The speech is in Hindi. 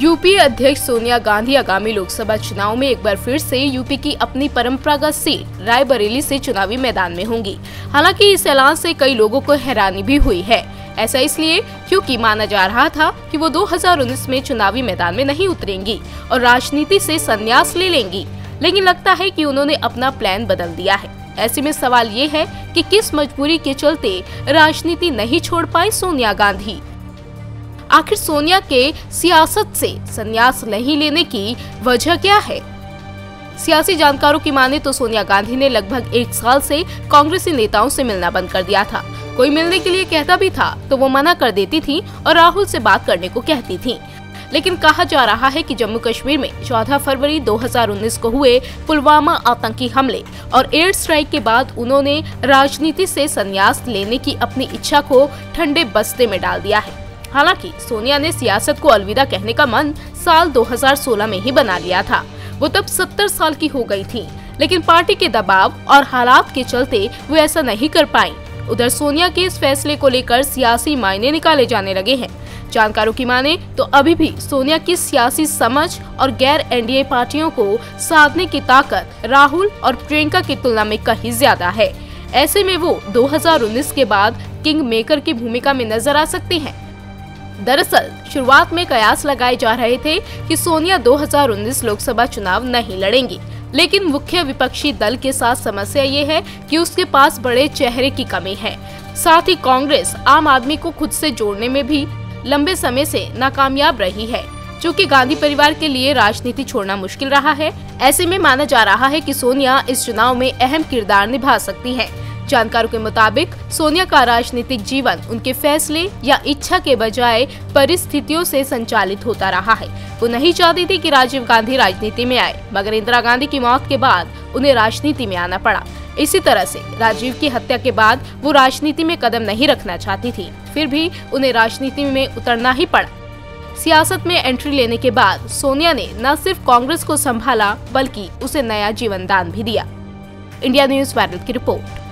यूपी अध्यक्ष सोनिया गांधी आगामी लोकसभा चुनाव में एक बार फिर से यूपी की अपनी परंपरागत सीट रायबरेली से चुनावी मैदान में होंगी। हालांकि इस ऐलान से कई लोगों को हैरानी भी हुई है। ऐसा इसलिए क्योंकि माना जा रहा था कि वो 2019 में चुनावी मैदान में नहीं उतरेंगी और राजनीति से संन्यास ले लेंगी, लेकिन लगता है कि उन्होंने अपना प्लान बदल दिया है। ऐसे में सवाल ये है कि किस मजबूरी के चलते राजनीति नहीं छोड़ पाई सोनिया गांधी। आखिर सोनिया के सियासत से संन्यास नहीं लेने की वजह क्या है? सियासी जानकारों की माने तो सोनिया गांधी ने लगभग 1 साल से कांग्रेसी नेताओं से मिलना बंद कर दिया था। कोई मिलने के लिए कहता भी था तो वो मना कर देती थी और राहुल से बात करने को कहती थी। लेकिन कहा जा रहा है कि जम्मू कश्मीर में 14 फरवरी 2019 को हुए पुलवामा आतंकी हमले और एयर स्ट्राइक के बाद उन्होंने राजनीति से संन्यास लेने की अपनी इच्छा को ठंडे बस्ते में डाल दिया है। हालांकि सोनिया ने सियासत को अलविदा कहने का मन साल 2016 में ही बना लिया था। वो तब 70 साल की हो गई थी, लेकिन पार्टी के दबाव और हालात के चलते वो ऐसा नहीं कर पाई। उधर सोनिया के इस फैसले को लेकर सियासी मायने निकाले जाने लगे हैं। जानकारों की माने तो अभी भी सोनिया की सियासी समझ और गैर एनडीए पार्टियों को साधने की ताकत राहुल और प्रियंका की तुलना में कहीं ज्यादा है। ऐसे में वो 2019 के बाद किंग मेकर की भूमिका में नजर आ सकती हैं। दरअसल शुरुआत में कयास लगाए जा रहे थे कि सोनिया 2019 लोकसभा चुनाव नहीं लड़ेंगी, लेकिन मुख्य विपक्षी दल के साथ समस्या ये है कि उसके पास बड़े चेहरे की कमी है। साथ ही कांग्रेस आम आदमी को खुद से जोड़ने में भी लंबे समय से नाकामयाब रही है, जो कि गांधी परिवार के लिए राजनीति छोड़ना मुश्किल रहा है। ऐसे में माना जा रहा है कि सोनिया इस चुनाव में अहम किरदार निभा सकती हैं। जानकारों के मुताबिक सोनिया का राजनीतिक जीवन उनके फैसले या इच्छा के बजाय परिस्थितियों से संचालित होता रहा है। वो नहीं चाहती थी कि राजीव गांधी राजनीति में आए, मगर इंदिरा गांधी की मौत के बाद उन्हें राजनीति में आना पड़ा। इसी तरह से राजीव की हत्या के बाद वो राजनीति में कदम नहीं रखना चाहती थी, फिर भी उन्हें राजनीति में उतरना ही पड़ा। सियासत में एंट्री लेने के बाद सोनिया ने न सिर्फ कांग्रेस को संभाला, बल्कि उसे नया जीवन दान भी दिया। इंडिया न्यूज़ वायरल की रिपोर्ट।